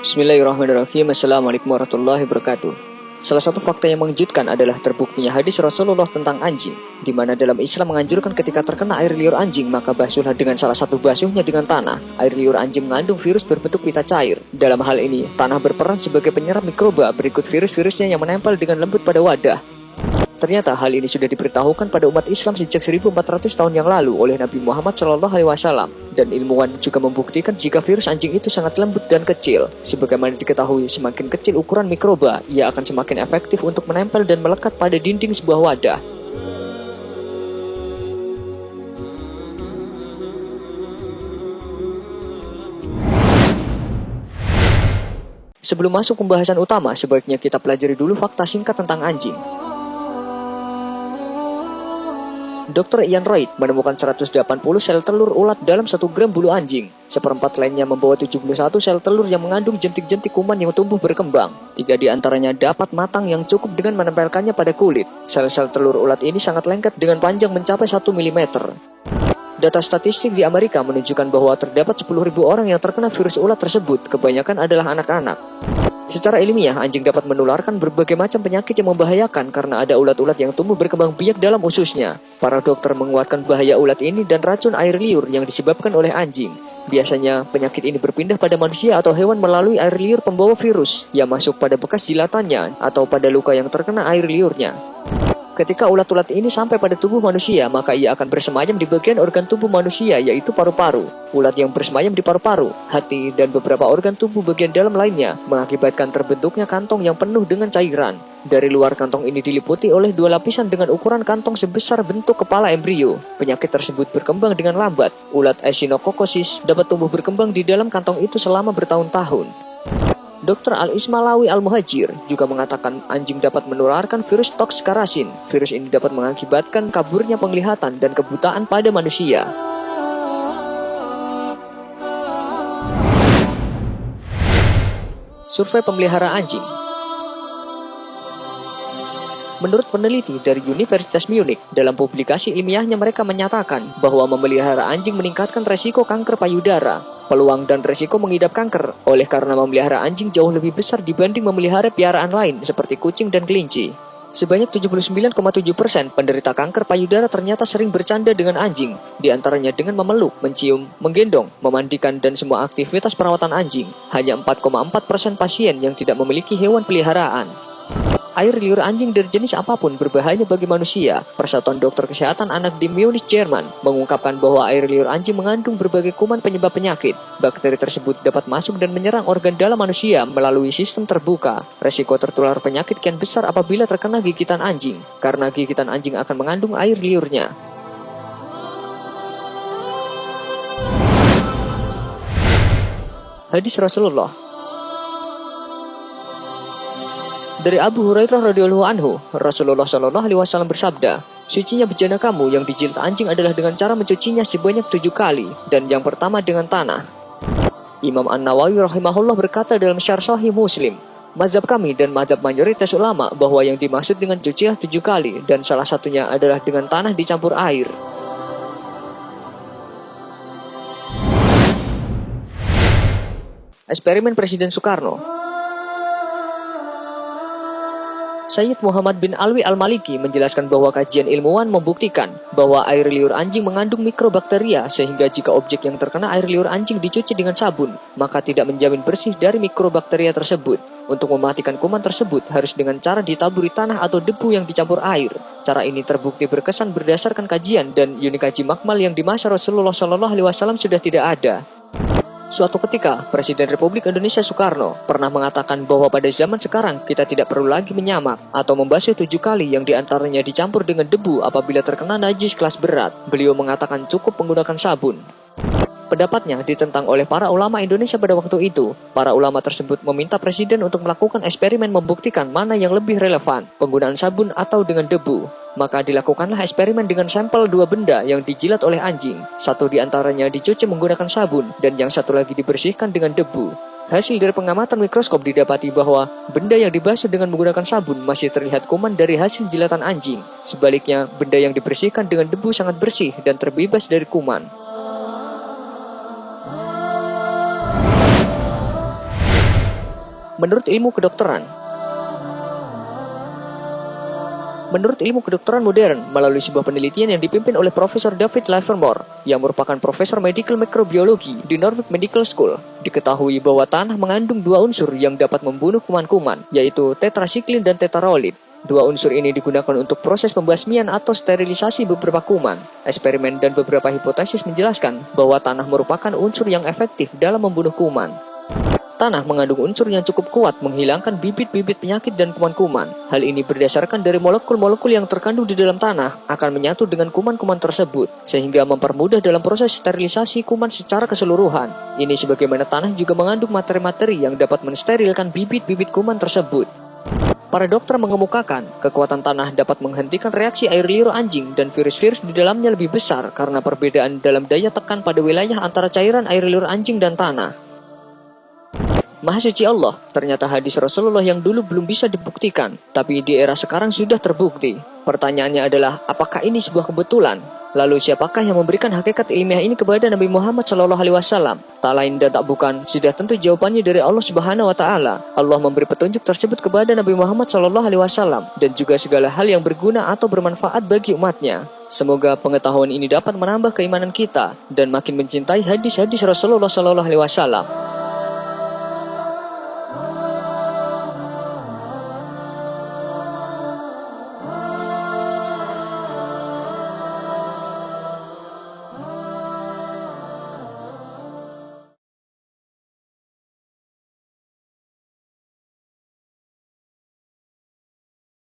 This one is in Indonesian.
Bismillahirrahmanirrahim. Assalamualaikum warahmatullahi wabarakatuh. Salah satu fakta yang mengejutkan adalah terbuktinya hadis Rasulullah tentang anjing, di mana dalam Islam menganjurkan ketika terkena air liur anjing maka basuhlah dengan salah satu basuhnya dengan tanah. Air liur anjing mengandung virus berbentuk pita cair. Dalam hal ini, tanah berperan sebagai penyerap mikroba berikut virus-virusnya yang menempel dengan lembut pada wadah. Ternyata hal ini sudah diberitahukan pada umat Islam sejak 1400 tahun yang lalu oleh Nabi Muhammad SAW. Dan ilmuwan juga membuktikan jika virus anjing itu sangat lembut dan kecil. Sebagaimana diketahui, semakin kecil ukuran mikroba, ia akan semakin efektif untuk menempel dan melekat pada dinding sebuah wadah. Sebelum masuk pembahasan utama, sebaiknya kita pelajari dulu fakta singkat tentang anjing. Dr. Ian Wright menemukan 180 sel telur ulat dalam 1 gram bulu anjing. Seperempat lainnya membawa 71 sel telur yang mengandung jentik-jentik kuman yang tumbuh berkembang. 3 di antaranya dapat matang yang cukup dengan menempelkannya pada kulit. Sel-sel telur ulat ini sangat lengket dengan panjang mencapai 1 mm. Data statistik di Amerika menunjukkan bahwa terdapat 10.000 orang yang terkena virus ulat tersebut, kebanyakan adalah anak-anak. Secara ilmiah, anjing dapat menularkan berbagai macam penyakit yang membahayakan karena ada ulat-ulat yang tumbuh berkembang biak dalam ususnya. Para dokter menguatkan bahaya ulat ini dan racun air liur yang disebabkan oleh anjing. Biasanya, penyakit ini berpindah pada manusia atau hewan melalui air liur pembawa virus yang masuk pada bekas jilatannya atau pada luka yang terkena air liurnya. Ketika ulat-ulat ini sampai pada tubuh manusia, maka ia akan bersemayam di bagian organ tubuh manusia, yaitu paru-paru. Ulat yang bersemayam di paru-paru, hati, dan beberapa organ tubuh bagian dalam lainnya mengakibatkan terbentuknya kantong yang penuh dengan cairan. Dari luar kantong ini diliputi oleh 2 lapisan dengan ukuran kantong sebesar bentuk kepala embrio. Penyakit tersebut berkembang dengan lambat. Ulat Echinococcus dapat tumbuh berkembang di dalam kantong itu selama bertahun-tahun. Dr. Al-Ismail Al-Muhajir juga mengatakan anjing dapat menularkan virus Toxkarasin. Virus ini dapat mengakibatkan kaburnya penglihatan dan kebutaan pada manusia. Survei pemelihara anjing. Menurut peneliti dari Universitas Munich, dalam publikasi ilmiahnya mereka menyatakan bahwa memelihara anjing meningkatkan resiko kanker payudara, peluang dan resiko mengidap kanker, oleh karena memelihara anjing jauh lebih besar dibanding memelihara piaraan lain seperti kucing dan kelinci. Sebanyak 79,7% penderita kanker payudara ternyata sering bercanda dengan anjing, diantaranya dengan memeluk, mencium, menggendong, memandikan, dan semua aktivitas perawatan anjing. Hanya 4,4% pasien yang tidak memiliki hewan peliharaan. Air liur anjing dari jenis apapun berbahaya bagi manusia. Persatuan Dokter Kesehatan Anak di Munich, Jerman, mengungkapkan bahwa air liur anjing mengandung berbagai kuman penyebab penyakit. Bakteri tersebut dapat masuk dan menyerang organ dalam manusia melalui sistem terbuka. Resiko tertular penyakit kian besar apabila terkena gigitan anjing, karena gigitan anjing akan mengandung air liurnya. Hadis Rasulullah. Dari Abu Hurairah radhiyallahu anhu, Rasulullah Shallallahu alaihi wasallam bersabda, "Sucinya bejana kamu yang dijilat anjing adalah dengan cara mencucinya sebanyak 7 kali, dan yang pertama dengan tanah." Imam An-Nawawi rahimahullah berkata dalam Syarh Sahih Muslim, "Mazhab kami dan mazhab mayoritas ulama bahwa yang dimaksud dengan cucilah 7 kali dan salah satunya adalah dengan tanah dicampur air." Eksperimen Presiden Soekarno. Sayyid Muhammad bin Alwi Al-Maliki menjelaskan bahwa kajian ilmuwan membuktikan bahwa air liur anjing mengandung mikrobakteria sehingga jika objek yang terkena air liur anjing dicuci dengan sabun, maka tidak menjamin bersih dari mikrobakteria tersebut. Untuk mematikan kuman tersebut harus dengan cara ditaburi tanah atau debu yang dicampur air. Cara ini terbukti berkesan berdasarkan kajian dan unit kaji makmal yang di masa Rasulullah SAW sudah tidak ada. Suatu ketika, Presiden Republik Indonesia Soekarno pernah mengatakan bahwa pada zaman sekarang kita tidak perlu lagi menyamak atau membasuh 7 kali yang diantaranya dicampur dengan debu apabila terkena najis kelas berat. Beliau mengatakan cukup menggunakan sabun. Pendapatnya ditentang oleh para ulama Indonesia pada waktu itu. Para ulama tersebut meminta Presiden untuk melakukan eksperimen membuktikan mana yang lebih relevan, penggunaan sabun atau dengan debu. Maka dilakukanlah eksperimen dengan sampel 2 benda yang dijilat oleh anjing. Satu diantaranya dicuci menggunakan sabun dan yang satu lagi dibersihkan dengan debu. Hasil dari pengamatan mikroskop didapati bahwa benda yang dibasuh dengan menggunakan sabun masih terlihat kuman dari hasil jilatan anjing. Sebaliknya, benda yang dibersihkan dengan debu sangat bersih dan terbebas dari kuman. Menurut ilmu kedokteran, modern, melalui sebuah penelitian yang dipimpin oleh Profesor David Livermore, yang merupakan Profesor Medical Microbiology di Norwich Medical School, diketahui bahwa tanah mengandung dua unsur yang dapat membunuh kuman-kuman, yaitu tetrasiklin dan tetrarolit. Dua unsur ini digunakan untuk proses pembasmian atau sterilisasi beberapa kuman. Eksperimen dan beberapa hipotesis menjelaskan bahwa tanah merupakan unsur yang efektif dalam membunuh kuman. Tanah mengandung unsur yang cukup kuat menghilangkan bibit-bibit penyakit dan kuman-kuman. Hal ini berdasarkan dari molekul-molekul yang terkandung di dalam tanah akan menyatu dengan kuman-kuman tersebut, sehingga mempermudah dalam proses sterilisasi kuman secara keseluruhan. Ini sebagaimana tanah juga mengandung materi-materi yang dapat mensterilkan bibit-bibit kuman tersebut. Para dokter mengemukakan, kekuatan tanah dapat menghentikan reaksi air liur anjing dan virus-virus di dalamnya lebih besar karena perbedaan dalam daya tekan pada wilayah antara cairan air liur anjing dan tanah. Maha suci Allah, ternyata hadis Rasulullah yang dulu belum bisa dibuktikan, tapi di era sekarang sudah terbukti. Pertanyaannya adalah, apakah ini sebuah kebetulan? Lalu siapakah yang memberikan hakikat ilmiah ini kepada Nabi Muhammad SAW? Tak lain dan tak bukan, sudah tentu jawabannya dari Allah Subhanahu Wa Taala. Allah memberi petunjuk tersebut kepada Nabi Muhammad SAW dan juga segala hal yang berguna atau bermanfaat bagi umatnya. Semoga pengetahuan ini dapat menambah keimanan kita dan makin mencintai hadis-hadis Rasulullah SAW.